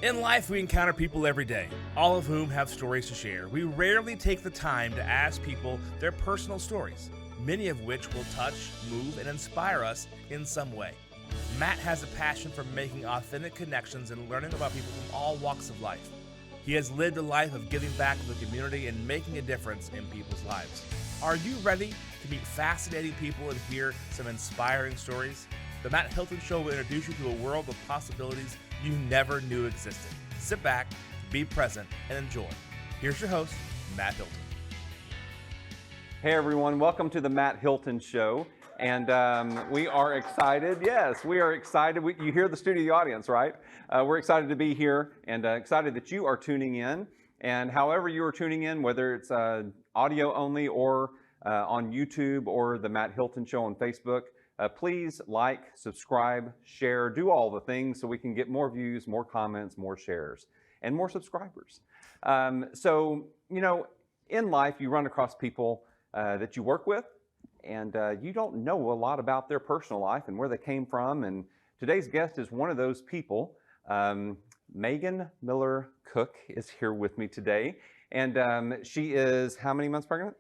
In life, we encounter people every day, all of whom have stories to share. We rarely take the time to ask people their personal stories, many of which will touch, move, and inspire us in some way. Matt has a passion for making authentic connections and learning about people from all walks of life. He has lived a life of giving back to the community and making a difference in people's lives. Are you ready to meet fascinating people and hear some inspiring stories? The Matt Hilton Show will introduce you to a world of possibilities you never knew existed. Sit back, be present, and enjoy. Here's your host, Matt Hilton. Hey everyone, welcome to the Matt Hilton Show. And we are excited. Yes, we are excited. You hear the studio audience, right? We're excited to be here and excited that you are tuning in. And however you are tuning in, whether it's audio only or on YouTube or the Matt Hilton Show on Facebook, please like, subscribe, share, do all the things so we can get more views, more comments, more shares, and more subscribers. So, you know, in life, you run across people that you work with, and you don't know a lot about their personal life and where they came from. And today's guest is one of those people. Meghan Miller Koch is here with me today. And she is how many months pregnant?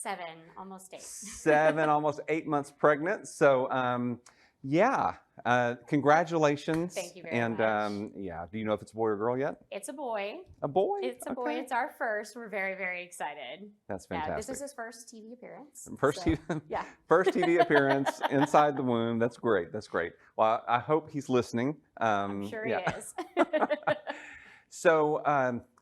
7, almost 8. 7, almost 8 months pregnant. So, yeah, congratulations. Thank you very much. And yeah, do you know if it's a boy or girl yet? It's a boy. A boy? It's a boy. It's our first. We're very, very excited. That's fantastic. Yeah, this is his first TV appearance. First, so, yeah. First TV appearance inside the womb. That's great. That's great. Well, I hope he's listening. I'm sure he is. So,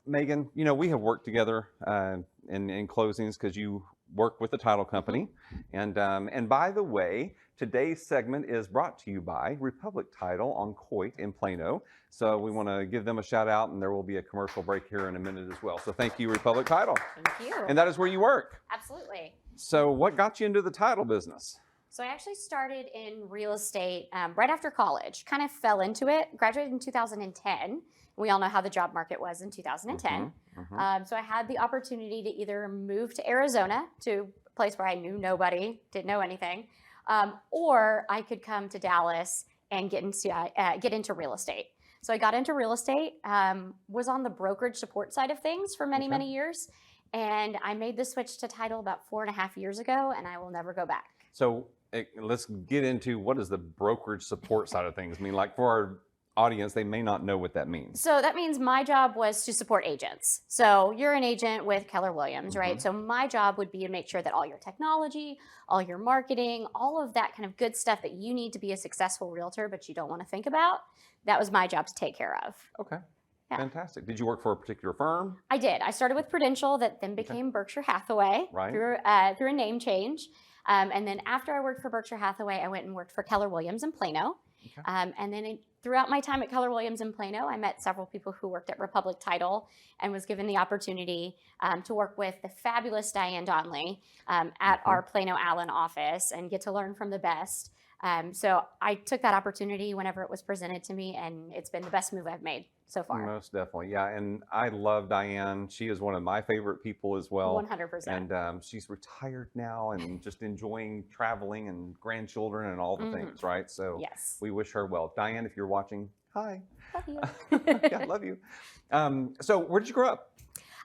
Meghan, you know, we have worked together in closings because you work with the title company. And by the way, today's segment is brought to you by Republic Title on Coit in Plano. So we want to give them a shout out, and there will be a commercial break here in a minute as well. So thank you, Republic Title. Thank you. And that is where you work. Absolutely. So what got you into the title business? So I actually started in real estate right after college, kind of fell into it, graduated in 2010. We all know how the job market was in 2010. So I had the opportunity to either move to Arizona, to a place where I knew nobody, didn't know anything, or I could come to Dallas and get into real estate. So I got into real estate, was on the brokerage support side of things for many, many years. And I made the switch to title about 4.5 years ago, and I will never go back. So let's get into what is the brokerage support side of things. I mean, like for our audience, they may not know what that means. So that means my job was to support agents. So you're an agent with Keller Williams, right? So my job would be to make sure that all your technology, all your marketing, all of that kind of good stuff that you need to be a successful realtor, but you don't want to think about, that was my job to take care of. Okay. Yeah. Fantastic. Did you work for a particular firm? I did. I started with Prudential, that then became Berkshire Hathaway through a name change. And then after I worked for Berkshire Hathaway, I went and worked for Keller Williams in Plano. And then throughout my time at Keller Williams in Plano, I met several people who worked at Republic Title and was given the opportunity to work with the fabulous Diane Donnelly at our Plano Allen office and get to learn from the best. So I took that opportunity whenever it was presented to me, and it's been the best move I've made so far. Most definitely, yeah. And I love Diane. She is one of my favorite people as well. 100%. And she's retired now and just enjoying traveling and grandchildren and all the things, right? So yes, we wish her well. Diane, if you're watching, hi. Love you. Yeah, love you. So where did you grow up?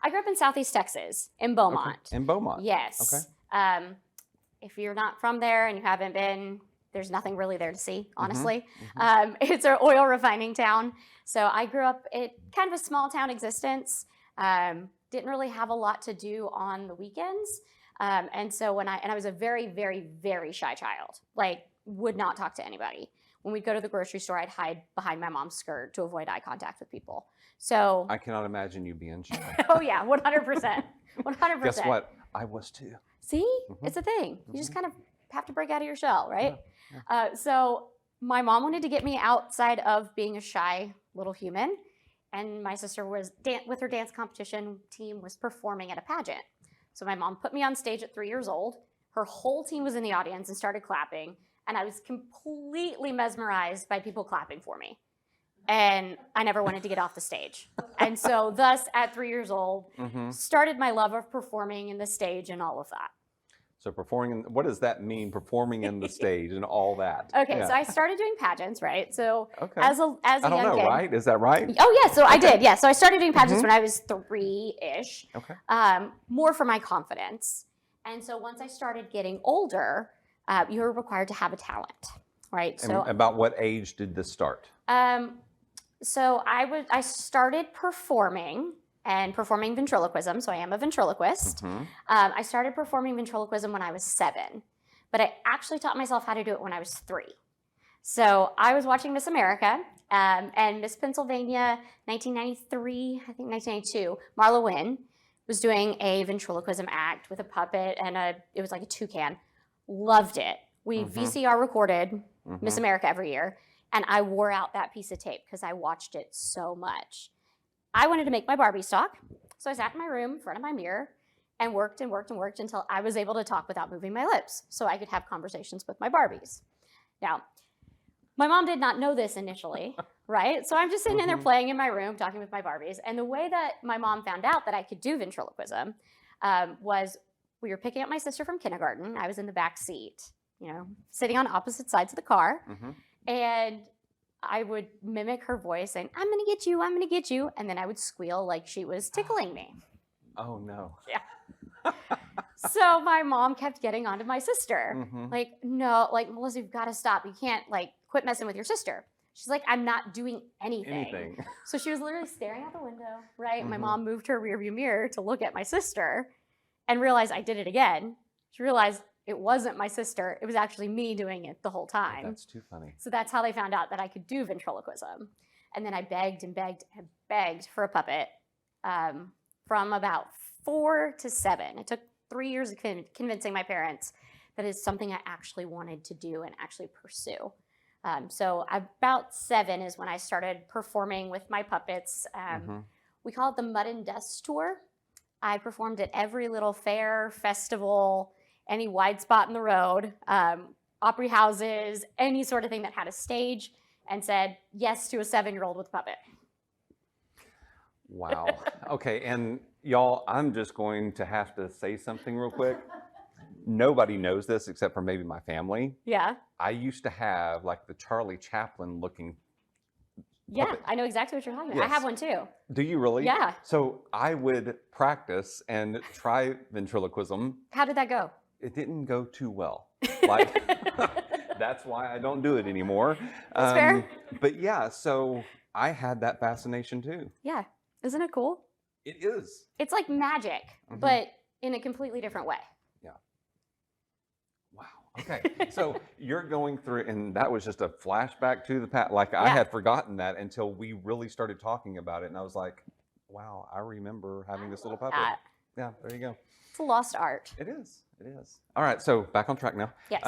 I grew up in Southeast Texas, in Beaumont. Okay. In Beaumont. Yes. Okay. If you're not from there and you haven't been, there's nothing really there to see, honestly. It's an oil refining town. So I grew up in kind of a small town existence. Didn't really have a lot to do on the weekends. And so I was a very, very, very shy child, like would not talk to anybody. When we'd go to the grocery store, I'd hide behind my mom's skirt to avoid eye contact with people. So I cannot imagine you being shy. Oh yeah, 100%. 100%. Guess what? I was too. See, it's a thing. You just kind of have to break out of your shell, right? Yeah. So my mom wanted to get me outside of being a shy little human, and my sister was with her dance competition team was performing at a pageant. So my mom put me on stage at 3 years old. Her whole team was in the audience and started clapping, and I was completely mesmerized by people clapping for me. And I never wanted to get off the stage. And so thus, at 3 years old, started my love of performing in the stage and all of that. So what does that mean, performing in the stage and all that? Okay, Yeah. so I started doing pageants, right? So Okay. as a I don't young know, kid, right? Is that right? Oh yeah, so I did. Yeah, so I started doing pageants when I was 3-ish. Okay. More for my confidence. And so once I started getting older, you were required to have a talent, right? And about what age did this start? So I started performing ventriloquism. So I am a ventriloquist. I started performing ventriloquism when I was 7, but I actually taught myself how to do it when I was 3. So I was watching Miss America and Miss Pennsylvania, 1993, I think 1992. Marla Wynn was doing a ventriloquism act with a puppet and it was like a toucan. Loved it. We VCR recorded Miss America every year, and I wore out that piece of tape because I watched it so much. I wanted to make my Barbie stock, so I sat in my room in front of my mirror and worked and worked and worked until I was able to talk without moving my lips, so I could have conversations with my Barbies. Now, my mom did not know this initially, right? So I'm just sitting in there playing in my room, talking with my Barbies, and the way that my mom found out that I could do ventriloquism was we were picking up my sister from kindergarten. I was in the back seat, sitting on opposite sides of the car, and I would mimic her voice saying, "I'm gonna get you, I'm gonna get you," and then I would squeal like she was tickling me. Oh no. Yeah. So my mom kept getting onto my sister. Like, no, like, Melissa, you've got to stop. You can't quit messing with your sister. She's like, I'm not doing anything. So she was literally staring out the window, right? My mom moved her rearview mirror to look at my sister and realized I did it again. She realized it wasn't my sister. It was actually me doing it the whole time. That's too funny. So that's how they found out that I could do ventriloquism. And then I begged and begged and begged for a puppet from about 4 to 7. It took 3 years of convincing my parents that it's something I actually wanted to do and actually pursue. So about 7 is when I started performing with my puppets. We call it the Mud and Dust Tour. I performed at every little fair, festival, any wide spot in the road, opera houses, any sort of thing that had a stage, and said yes to a 7-year-old with a puppet. Wow. Okay, and y'all, I'm just going to have to say something real quick. Nobody knows this except for maybe my family. Yeah. I used to have the Charlie Chaplin looking Yeah, puppet. I know exactly what you're talking about. Yes. I have one too. Do you really? Yeah. So I would practice and try ventriloquism. How did that go? It didn't go too well. That's why I don't do it anymore. That's fair. But yeah, so I had that fascination too. Yeah. Isn't it cool? It is. It's like magic, but in a completely different way. Yeah. Wow. Okay. So you're going through, and that was just a flashback to the past. I had forgotten that until we really started talking about it. And I was like, wow, I remember having this little puppet. Yeah, there you go. It's a lost art. It is. It is. All right. So back on track now. Yes.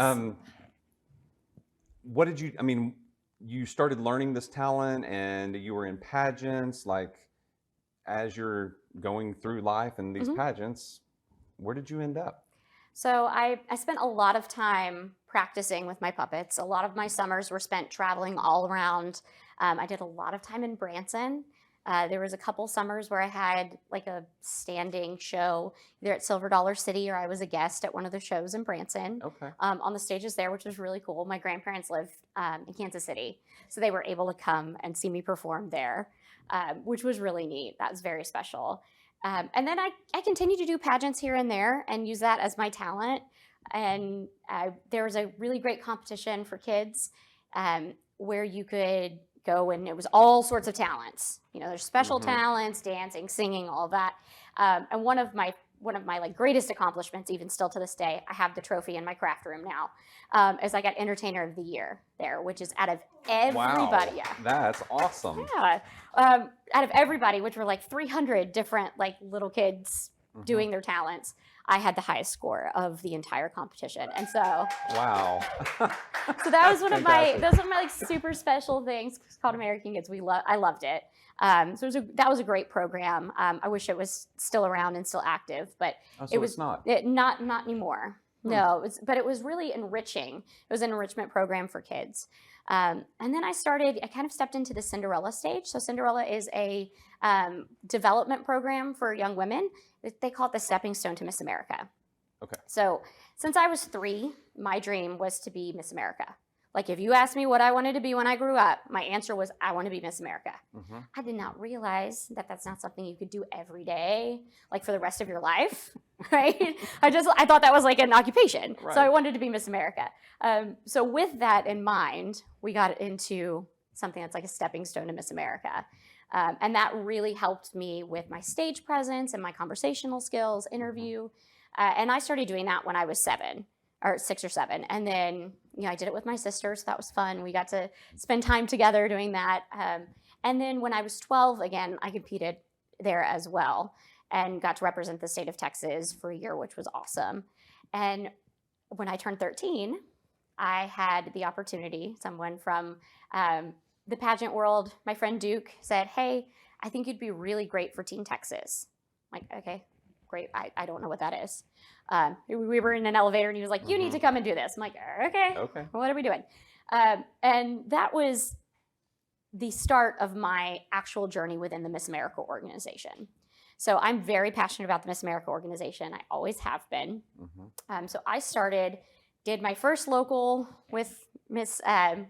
What did you started learning this talent and you were in pageants, as you're going through life and these pageants, where did you end up? So I spent a lot of time practicing with my puppets. A lot of my summers were spent traveling all around. I did a lot of time in Branson. There was a couple summers where I had a standing show either at Silver Dollar City or I was a guest at one of the shows in Branson. Okay. On the stages there, which was really cool. My grandparents live in Kansas City, so they were able to come and see me perform there, which was really neat. That was very special. And then I continued to do pageants here and there and use that as my talent. And there was a really great competition for kids where you could go, and it was all sorts of talents. There's special talents, dancing, singing, all of that. And one of my greatest accomplishments, even still to this day, I have the trophy in my craft room now, is I got Entertainer of the Year there, which is out of everybody. Wow, yeah. That's awesome. Yeah. Out of everybody, which were 300 different little kids doing their talents, I had the highest score of the entire competition. And so wow. So that was one of my super special things. It's called American Kids. I loved it. So that was a great program. I wish it was still around and still active, but it was not. Not anymore. No, but it was really enriching. It was an enrichment program for kids. And then I kind of stepped into the Cinderella stage. So Cinderella is a development program for young women. They call it the stepping stone to Miss America. Okay. So Since I was 3, my dream was to be Miss America. Like if you asked me what I wanted to be when I grew up, my answer was I want to be Miss America. I did not realize that that's not something you could do every day, like for the rest of your life, right? I thought that was like an occupation. Right. So I wanted to be Miss America. So with that in mind, we got into something that's like a stepping stone to Miss America. And that really helped me with my stage presence and my conversational skills, interview. And I started doing that when I was 6 or 7. And then, I did it with my sister, so that was fun. We got to spend time together doing that. And then when I was 12, again, I competed there as well and got to represent the state of Texas for a year, which was awesome. And when I turned 13, I had the opportunity, someone from the pageant world, my friend Duke, said, hey, I think you'd be really great for Teen Texas. I'm like, okay, great. I don't know what that is. We were in an elevator and he was like, you need to come and do this. I'm like, okay. What are we doing? And that was the start of my actual journey within the Miss America organization. So I'm very passionate about the Miss America organization. I always have been. So I did my first local with Miss Harris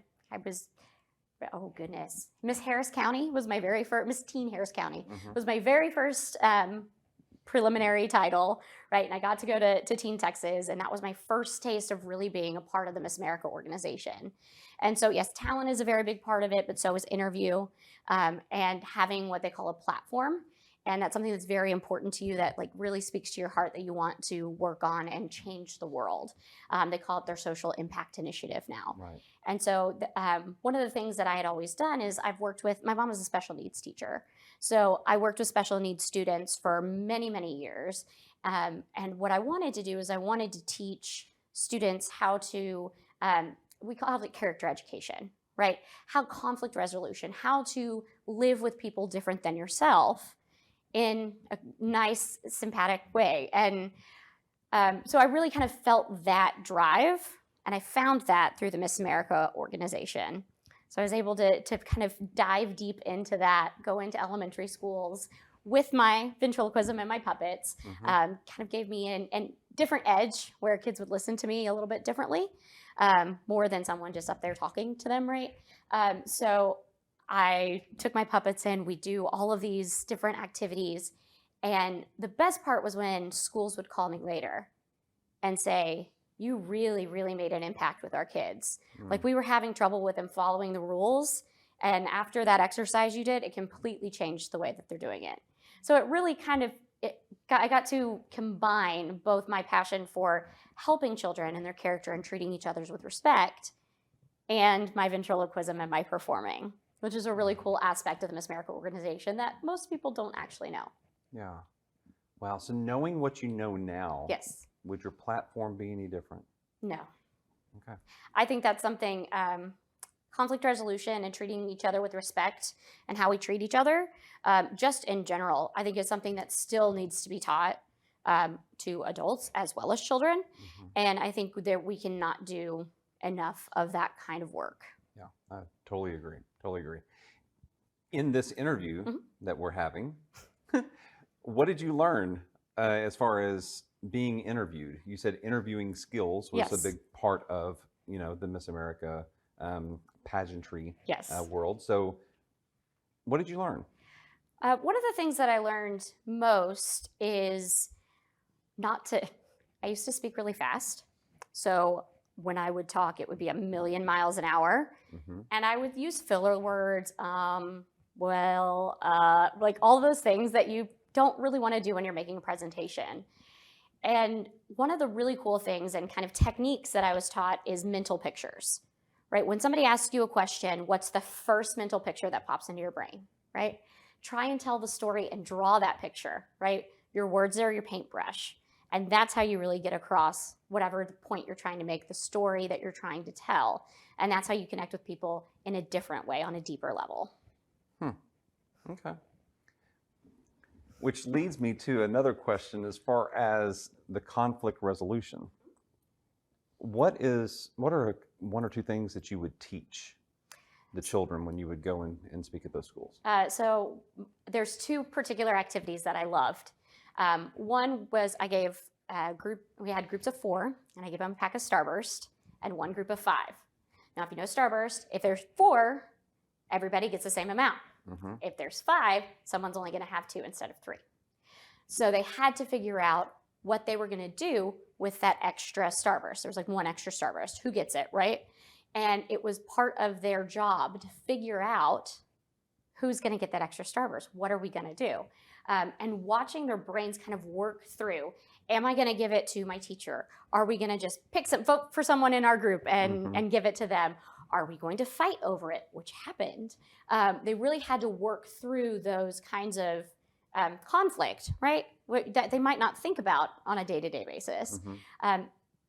County was my very first, Miss Teen Harris County was my very first preliminary title, right? And I got to go to Teen Texas, and that was my first taste of really being a part of the Miss America organization. And so, yes, talent is a very big part of it, but so is interview and having what they call a platform. And that's something that's very important to you that like really speaks to your heart that you want to work on and change the world. They call it their social impact initiative now. Right. And so one of the things that I had always done is I've worked with, my mom was a special needs teacher. So I worked with special needs students for many, many years. And what I wanted to do is I wanted to teach students how to, we call it character education, right? How conflict resolution, how to live with people different than yourself in a nice, sympathetic way. And so I really kind of felt that drive, and I found that through the Miss America organization. So I was able to kind of dive deep into that, go into elementary schools with my ventriloquism and my puppets, kind of gave me a different edge where kids would listen to me a little bit differently, more than someone just up there talking to them, right? So I took my puppets in, we do all of these different activities. And the best part was when schools would call me later and say, you really, really made an impact with our kids. Like we were having trouble with them following the rules. And after that exercise you did, it completely changed the way that they're doing it. So it really kind of, I got to combine both my passion for helping children and their character and treating each other with respect and my ventriloquism and my performing, which is a really cool aspect of the Miss America organization that most people don't actually know. Yeah. Wow. So knowing what you know now, yes, would your platform be any different? No. Okay. I think that's something, conflict resolution and treating each other with respect and how we treat each other, just in general, I think it's something that still needs to be taught to adults as well as children. And I think that we cannot do enough of that kind of work. Yeah, I totally agree. Totally agree. In this interview that we're having, what did you learn as far as being interviewed? You said interviewing skills was a big part of, the Miss America pageantry world. So what did you learn? One of the things that I learned most is I used to speak really fast. So when I would talk, it would be 1,000,000 miles an hour. And I would use filler words, like all those things that you don't really want to do when you're making a presentation. And one of the really cool things and kind of techniques that I was taught is mental pictures, right? When somebody asks you a question, what's the first mental picture that pops into your brain, right? Try and tell the story and draw that picture, right? Your words are your paintbrush. And that's how you really get across whatever the point you're trying to make, the story that you're trying to tell. And that's how you connect with people in a different way, on a deeper level. Okay. Which leads me to another question as far as the conflict resolution. What are one or two things that you would teach the children when you would go and speak at those schools? So there's two particular activities that I loved. One was I gave we had groups of 4, and I gave them a pack of Starburst, and one group of 5. Now, if you know Starburst, if there's 4, everybody gets the same amount. If there's 5, someone's only going to have 2 instead of 3. So they had to figure out what they were going to do with that extra Starburst. There was like 1 extra Starburst. Who gets it, right? And it was part of their job to figure out who's going to get that extra Starburst. What are we going to do? And watching their brains kind of work through, am I going to give it to my teacher? Are we going to just pick some vote for someone in our group and give it to them? Are we going to fight over it? Which happened. They really had to work through those kinds of conflict, right? That they might not think about on a day-to-day basis.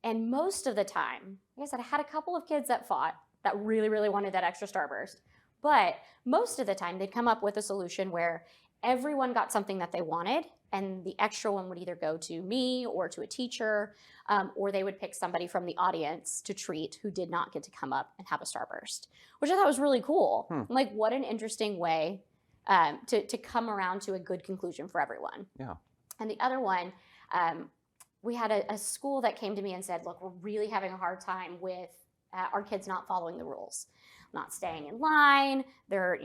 And most of the time, like I said, I had a couple of kids that fought that really, really wanted that extra Starburst. But most of the time, they'd come up with a solution where everyone got something that they wanted, and the extra one would either go to me or to a teacher, or they would pick somebody from the audience to treat who did not get to come up and have a Starburst, which I thought was really cool. Like, what an interesting way to come around to a good conclusion for everyone. Yeah. And the other one, we had a school that came to me and said, look, we're really having a hard time with our kids not following the rules, not staying in line. They're,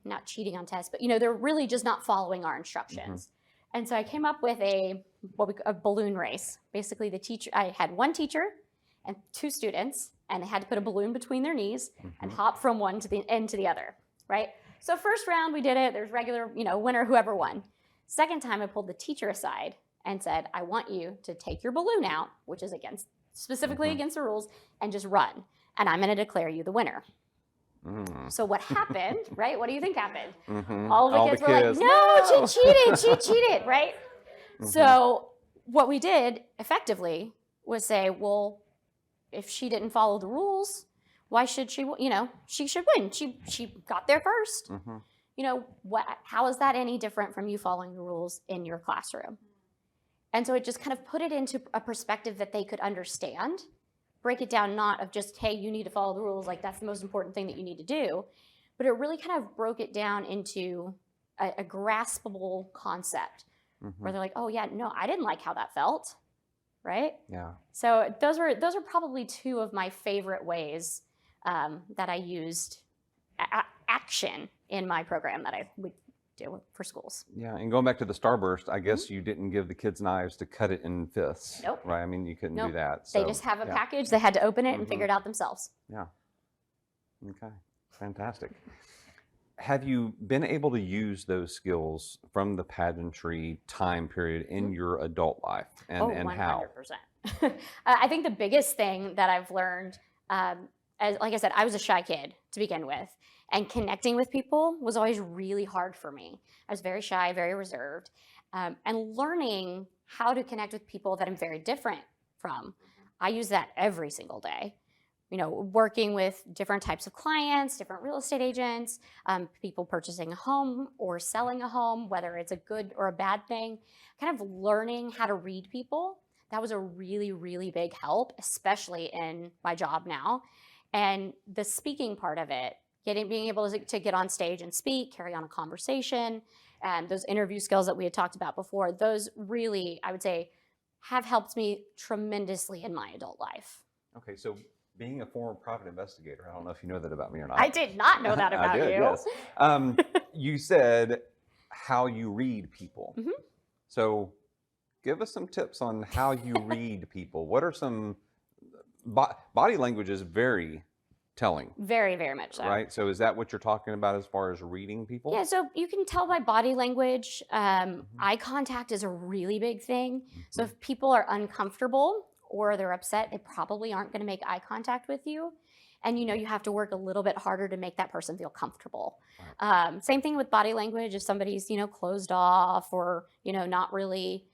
not cheating on tests, but, they're really just not following our instructions. And so I came up with a balloon race. Basically, I had 1 teacher and 2 students, and they had to put a balloon between their knees and hop from one to the end to the other, right? So first round, we did it. There's regular, winner, whoever won. Second time, I pulled the teacher aside and said, I want you to take your balloon out, which is specifically against the rules, and just run. And I'm going to declare you the winner. So what happened, right? What do you think happened? All the kids were like, no, she cheated, right? So what we did effectively was say, well, if she didn't follow the rules, why should she, she should win. She got there first. How is that any different from you following the rules in your classroom? And so it just kind of put it into a perspective that they could understand, break it down, not of just, hey, you need to follow the rules, like that's the most important thing that you need to do, but it really kind of broke it down into a graspable concept where they're like, oh yeah, no, I didn't like how that felt, right? Yeah. So those are probably 2 of my favorite ways that I used action in my program that I would do for schools. Yeah, and going back to the Starburst, I guess you didn't give the kids knives to cut it in fifths. Nope. Right? I mean, you couldn't do that. So, they just have a package. They had to open it and figure it out themselves. Yeah. Okay. Fantastic. Have you been able to use those skills from the pageantry time period in your adult life, and how? 100%. I think the biggest thing that I've learned, like I said, I was a shy kid to begin with. And connecting with people was always really hard for me. I was very shy, very reserved. And learning how to connect with people that I'm very different from. I use that every single day. Working with different types of clients, different real estate agents, people purchasing a home or selling a home, whether it's a good or a bad thing, kind of learning how to read people. That was a really, really big help, especially in my job now. And the speaking part of it, being able to get on stage and speak, carry on a conversation, and those interview skills that we had talked about before, those really, I would say, have helped me tremendously in my adult life. Okay, so being a former private investigator, I don't know if you know that about me or not. I did not know that about I did, you. Yes. You said how you read people. So give us some tips on how you read people. What are some body language is very telling. Very, very much so. Right? So is that what you're talking about as far as reading people? Yeah, so you can tell by body language. Eye contact is a really big thing. So if people are uncomfortable or they're upset, they probably aren't going to make eye contact with you. And you have to work a little bit harder to make that person feel comfortable. Right. Same thing with body language. If somebody's, closed off or, not really,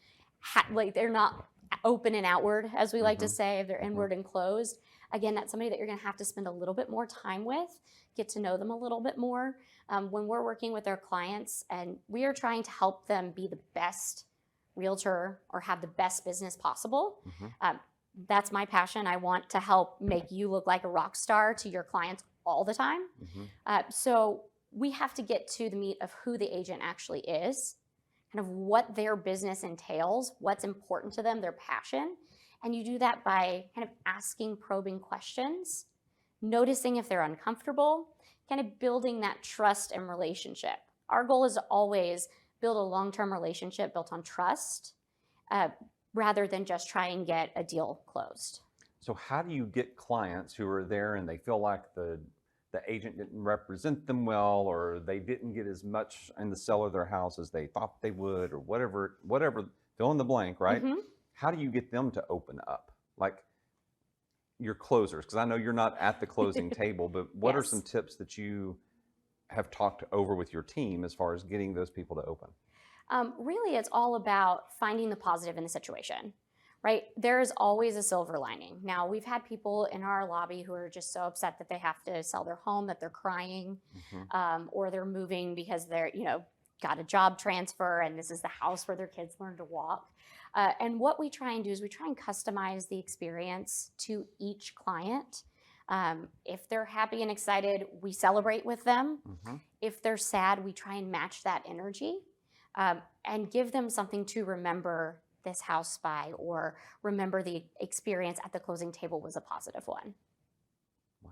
they're not open and outward, as we like to say, if they're inward and closed. Again, that's somebody that you're going to have to spend a little bit more time with, get to know them a little bit more. When we're working with our clients and we are trying to help them be the best realtor or have the best business possible, that's my passion. I want to help make you look like a rock star to your clients all the time. So we have to get to the meat of who the agent actually is, kind of what their business entails, what's important to them, their passion. And you do that by kind of asking probing questions, noticing if they're uncomfortable, kind of building that trust and relationship. Our goal is to always build a long-term relationship built on trust, rather than just try and get a deal closed. So how do you get clients who are there and they feel like the agent didn't represent them well, or they didn't get as much in the sale of their house as they thought they would, or whatever, fill in the blank, right? Mm-hmm. How do you get them to open up? Like your closers, because I know you're not at the closing table, but what are some tips that you have talked over with your team as far as getting those people to open? Really, it's all about finding the positive in the situation, right? There is always a silver lining. Now, we've had people in our lobby who are just so upset that they have to sell their home, that they're crying, or they're moving because they're, got a job transfer and this is the house where their kids learn to walk. And what we try and do is we try and customize the experience to each client. If they're happy and excited, we celebrate with them. If they're sad, we try and match that energy. And give them something to remember this house by, or remember the experience at the closing table was a positive one. Wow,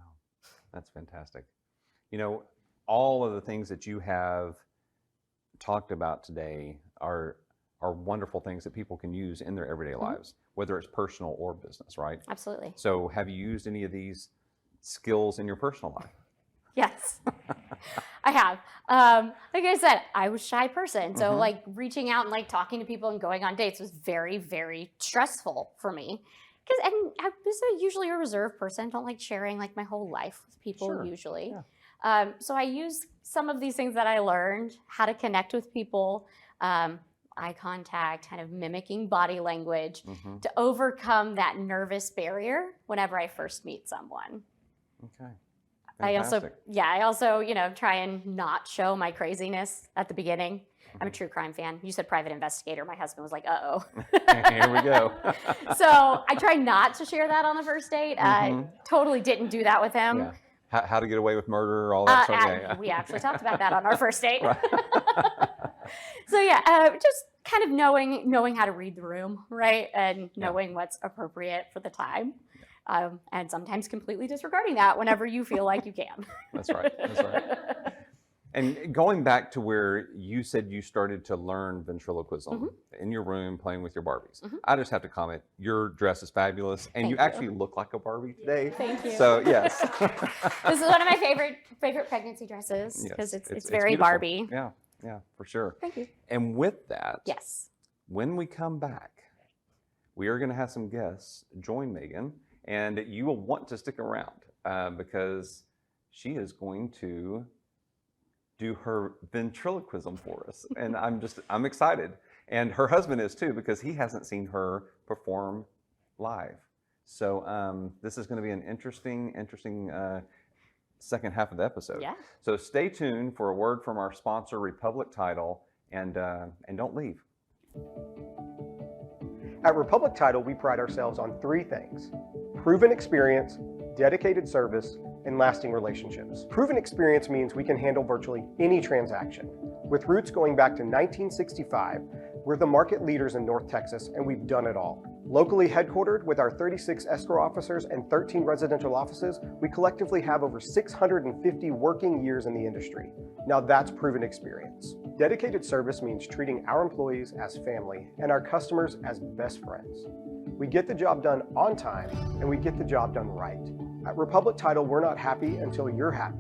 that's fantastic. All of the things that you have talked about today are wonderful things that people can use in their everyday lives, whether it's personal or business, right? Absolutely. So have you used any of these skills in your personal life? Yes, I have. Like I said, I was a shy person. So like reaching out and like talking to people and going on dates was very, very stressful for me. And I was usually a reserved person. Don't like sharing like my whole life with people usually. Yeah. So I used some of these things that I learned, how to connect with people, eye contact, kind of mimicking body language to overcome that nervous barrier whenever I first meet someone. Okay. Fantastic. I also, try and not show my craziness at the beginning. I'm a true crime fan. You said private investigator. My husband was like, uh-oh. Here we go. So I try not to share that on the first date. I totally didn't do that with him. Yeah. How to get away with murder, all that sort of thing. We actually talked about that on our first date. So just kind of knowing how to read the room, right? And knowing what's appropriate for the time. And sometimes completely disregarding that whenever you feel like you can. That's right. And going back to where you said you started to learn ventriloquism in your room playing with your Barbies, I just have to comment, your dress is fabulous, and you actually look like a Barbie today. Thank you. So yes. This is one of my favorite pregnancy dresses because it's very beautiful. Barbie. Yeah, for sure. Thank you. And with that, when we come back, we are going to have some guests join Meghan. And you will want to stick around because she is going to do her ventriloquism for us. And I'm excited. And her husband is too, because he hasn't seen her perform live. So this is going to be an interesting second half of the episode. Yeah. So stay tuned for a word from our sponsor, Republic Title, and don't leave. At Republic Title, we pride ourselves on three things: proven experience, dedicated service, and lasting relationships. Proven experience means we can handle virtually any transaction. With roots going back to 1965, we're the market leaders in North Texas, and we've done it all. Locally headquartered with our 36 escrow officers and 13 residential offices, we collectively have over 650 working years in the industry. Now that's proven experience. Dedicated service means treating our employees as family and our customers as best friends. We get the job done on time, and we get the job done right. At Republic Title, we're not happy until you're happy.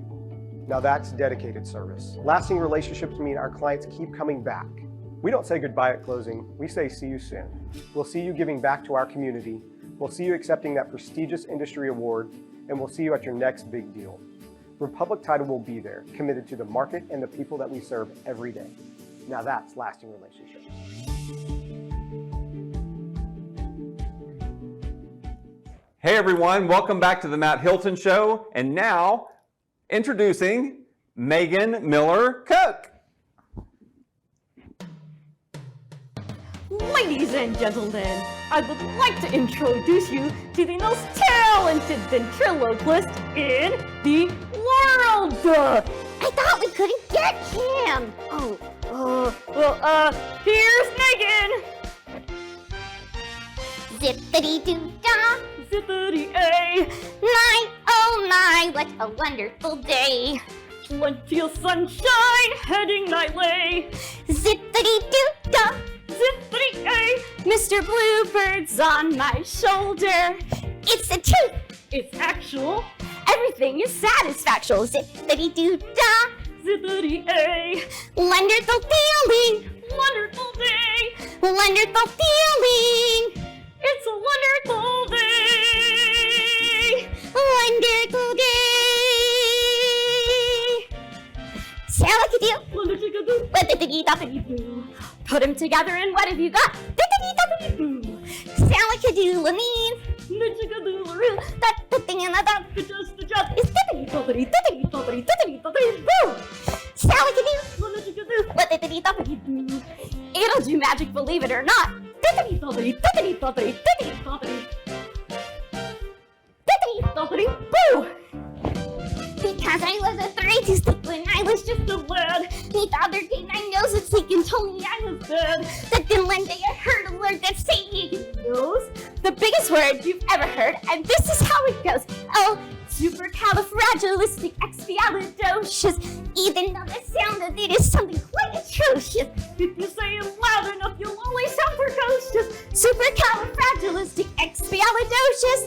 Now that's dedicated service. Lasting relationships mean our clients keep coming back. We don't say goodbye at closing, we say see you soon. We'll see you giving back to our community, we'll see you accepting that prestigious industry award, and we'll see you at your next big deal. Republic Title will be there, committed to the market and the people that we serve every day. Now that's lasting relationships. Hey everyone, welcome back to the Matt Hilton Show. And now, introducing Meghan Miller Koch. Ladies and gentlemen, I would like to introduce you to the most talented ventriloquist in the world. I thought we couldn't get check him. Here's Megan. Zippity-doo-dah. Zippity-A. 9:09, what a wonderful day. Plenty of sunshine heading nightly. Zippity-doo-dah. Zippity-A. Mr. Bluebird's on my shoulder. It's the truth. It's actual. Everything is satisfactual. Zippity-doo-dah. Zippity-A. Wonderful feeling. Wonderful day. Wonderful feeling. It's a wonderful day. Wonderful day. Salakadoo. Wonderchickadoo. What-the-dee-da-dee-doo. Put them together and what have you got? Dee-da-dee-da-dee-doo. Salakadoo-la-mean. Wonderchickadoo-laroo. That the thing in the dog Just. is dippity-doppity-dippity-doppity-dippity-doppity-boo. Salakadoo. Wonderchickadoo. What-the-dee-da-dee-doo. It'll do magic, believe it or not. Dippity-doppity-dippity-doppity-dippity-doppity. Dippity-doppity-boo. Because I was afraid to sleep when I was just The lad. the other day my nose was sick and told me I was Dead. But then one day I heard a word that saying Nose. the biggest word you've ever heard, and this is how it goes. Oh, supercalifragilisticexpialidocious. Even though the sound of it is something quite atrocious. If you say it loud enough, you'll only sound precocious. Supercalifragilisticexpialidocious.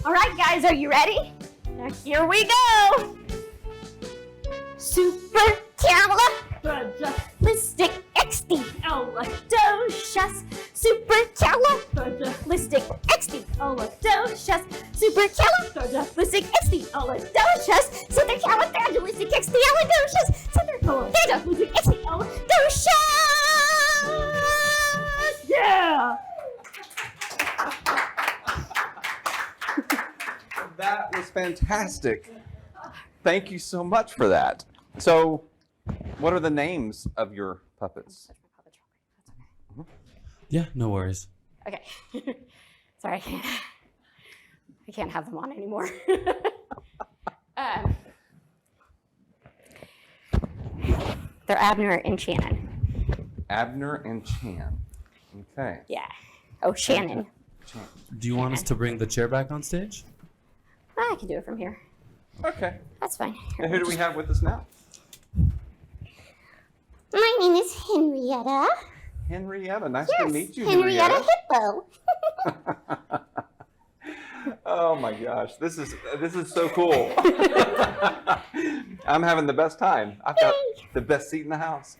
All right, guys, are you ready? Now here we go. Supercalifragilisticexpialidocious. Supercalifragilisticexpialidocious. Supercalifragilisticexpialidocious. Supercalifragilisticexpialidocious. Supercalifragilisticexpialidocious. Yeah. That was fantastic. Thank you so much for that. So, what are the names of your puppets? Yeah, no worries. Okay. Sorry, I can't have them on anymore. They're Abner and Shannon. Abner and Chan. Okay. Yeah. Oh, Shannon. Chan. Do you want us to bring the chair back on stage? I can do it from here. Okay. That's fine. And who do we have with us now? My name is Henrietta. Henrietta. Nice to Yes, meet you, Henrietta Hippo. Oh my gosh, this is so cool. I'm having the best time. I've got the best seat in the house.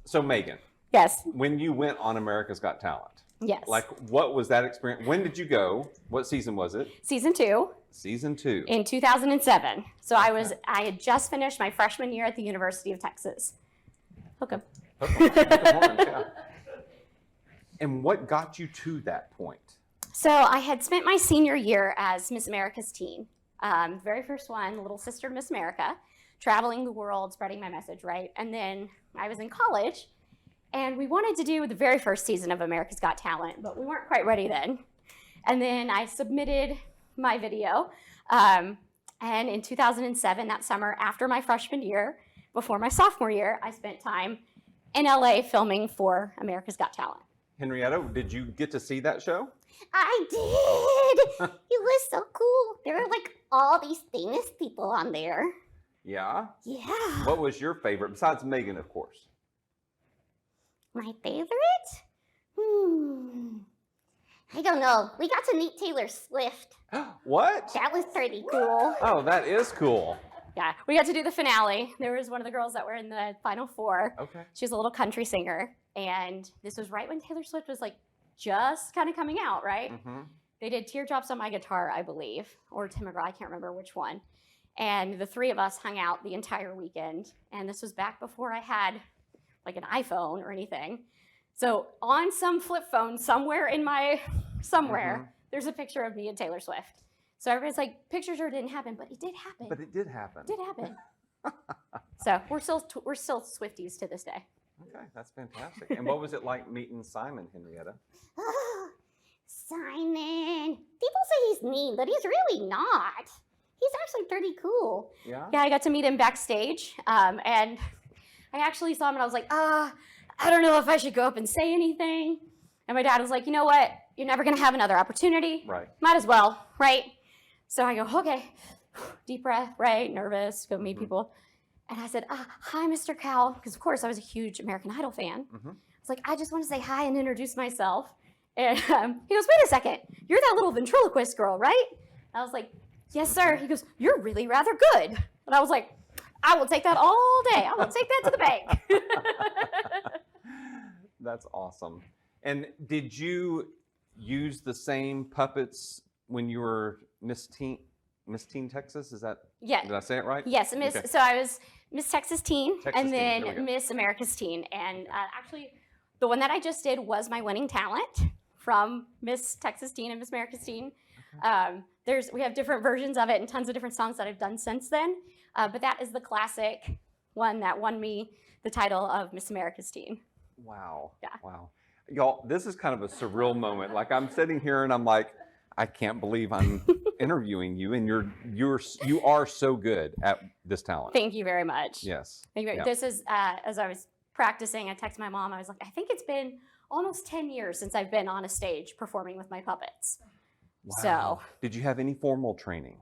So Megan, Yes. when you went on America's Got Talent, Yes. like what was that experience? When did you go? What season was it? Season 2 Season 2. in 2007. So I had just finished my freshman year at the University of Texas. Hook 'em. Yeah. And what got you to that point? So I had spent my senior year as Miss America's teen. Very first one, little sister to Miss America, traveling the world, spreading my message, right? And then I was in college, and we wanted to do the very first season of America's Got Talent, but we weren't quite ready then. And then I submitted my video, and in 2007, that summer, after my freshman year, before my sophomore year, I spent time in LA filming for America's Got Talent. Henrietta, did you get to see that show? I did. It was so cool. There were like all these famous people on there. Yeah. Yeah. What was your favorite, besides Megan, of course? My favorite? I don't know. We got to meet Taylor Swift. What? That was pretty cool. Oh, that is cool. Yeah, we got to do the finale. There was one of the girls that were in the final 4. Okay. She was a little country singer, and this was right when Taylor Swift was like just kind of coming out, right? Mm-hmm. They did Teardrops on My Guitar, I believe, or Tim McGraw, I can't remember which one. And the 3 of us hung out the entire weekend. And this was back before I had like an iPhone or anything. So on some flip phone somewhere in my, there's a picture of me and Taylor Swift. So everybody's like, picture sure didn't happen, but it did happen. But it did happen. It did happen. So we're still Swifties to this day. Okay, that's fantastic. And what was it like meeting Simon, Henrietta? Simon. People say he's mean, but he's really not. he's actually pretty cool. Yeah? Yeah, I got to meet him backstage, and I actually saw him, and I was like, I don't know if I should go up and say anything. And my dad was like, you know what? You're never going to have another opportunity. Right. Might as well, right? So I go, okay, deep breath, right? Nervous, go meet people. And I said, hi, Mr. Cowell, because of course I was a huge American Idol fan. I was like, I just want to say hi and introduce myself. And he goes, wait a second, you're that little ventriloquist girl, right? I was like, yes, sir. He goes, you're really rather good. And I was like, I will take that all day. I will take that to the bank. That's awesome. And did you use the same puppets when you were Miss Teen Texas? Is that, Yeah. did I say it right? Yes, Okay. So I was Miss Texas Teen, Texas and Teen, there we go. then Miss America's Teen. And actually, the one that I just did was my winning talent from Miss Texas Teen and Miss America's Teen. We have different versions of it and tons of different songs that I've done since then. But that is the classic one that won me the title of Miss America's Teen. Wow. Yeah. Wow. Y'all, this is kind of a surreal moment. Like I'm sitting here and I'm like, I can't believe I'm interviewing you, and you are so good at this talent. Thank you very much. Yes. Thank you. Yeah. This is, as I was practicing, I texted my mom. I was like, I think it's been almost 10 years since I've been on a stage performing with my puppets. Wow. Did you have any formal training?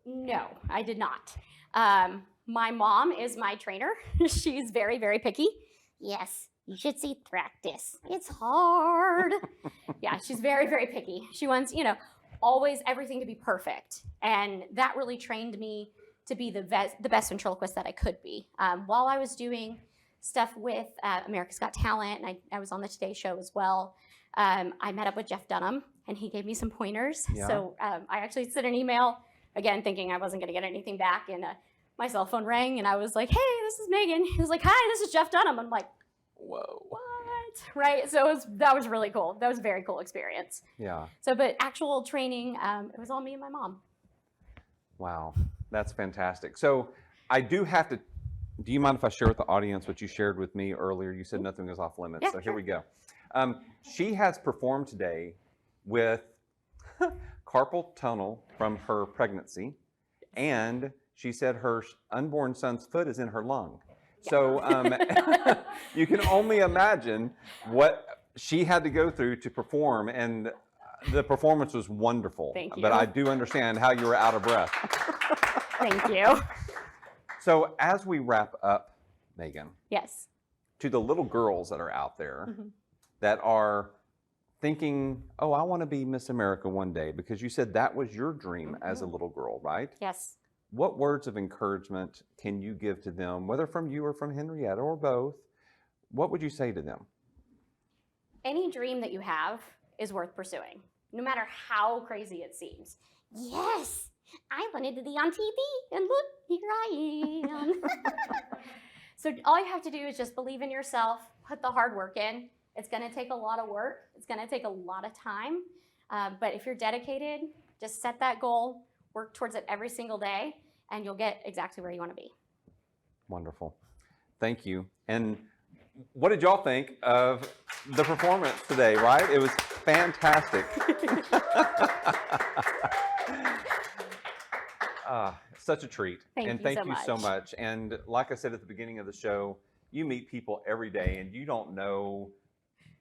No, I did not. My mom is my trainer. She's very, very picky. Yes, you should see practice. It's hard. Yeah, she's very, very picky. She wants, always everything to be perfect. And that really trained me to be the best ventriloquist that I could be. While I was doing stuff with America's Got Talent, and I was on the Today Show as well, I met up with Jeff Dunham, and he gave me some pointers. Yeah. So I actually sent an email, again, thinking I wasn't going to get anything back, and my cell phone rang, and I was like, hey, this is Megan. He was like, hi, this is Jeff Dunham. I'm like, Whoa. what? Right? So that was really cool. That was a very cool experience. Yeah. So, but actual training, it was all me and my mom. Wow. That's fantastic. So I do have to, do you mind if I share with the audience what you shared with me earlier? You said nothing was off limits. Yeah, So here sure. we go. She has performed today with carpal tunnel from her pregnancy, and she said her unborn son's foot is in her lung. So you can only imagine what she had to go through to perform, and the performance was wonderful. Thank you. But I do understand how you were out of breath. Thank you. So as we wrap up, Megan, Yes. to the little girls that are out there Mhm. that are thinking, oh, I want to be Miss America one day, because you said that was your dream as a little girl, right? Yes. What words of encouragement can you give to them, whether from you or from Henrietta or both? What would you say to them? Any dream that you have is worth pursuing, no matter how crazy it seems. Yes, I wanted to be on TV, and look, here I am. So all you have to do is just believe in yourself, put the hard work in. It's going to take a lot of work. It's going to take a lot of time. But if you're dedicated, just set that goal, work towards it every single day, and you'll get exactly where you want to be. Wonderful. Thank you. And what did y'all think of the performance today, right? It was fantastic. Such a treat. Thank and you thank so you so much. much. And like I said at the beginning of the show, you meet people every day and you don't know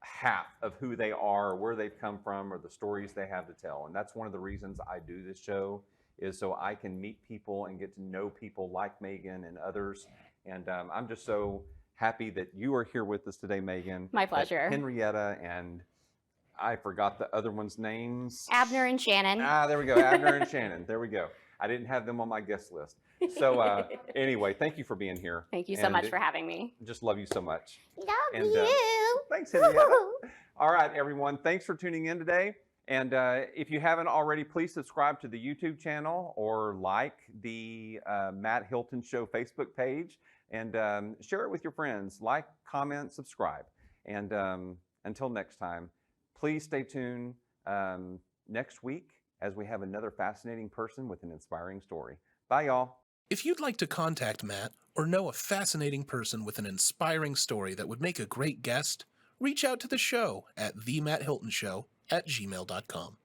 half of who they are, where they've come from, or the stories they have to tell. And that's one of the reasons I do this show, is so I can meet people and get to know people like Megan and others. And I'm just so happy that you are here with us today, Megan. My that pleasure. Henrietta, and I forgot the other one's names. Abner and Shannon. There we go. Abner and Shannon. There we go. I didn't have them on my guest list. So anyway, thank you for being here. Thank you so And much for having me. Just love you so much. Love And, you. Thanks, Henrietta. All right, everyone. Thanks for tuning in today. And if you haven't already, please subscribe to the YouTube channel or like the Matt Hilton Show Facebook page, and share it with your friends. Like, comment, subscribe. And until next time, please stay tuned next week as we have another fascinating person with an inspiring story. Bye, y'all. If you'd like to contact Matt or know a fascinating person with an inspiring story that would make a great guest, reach out to the show at themattHiltonshow@gmail.com.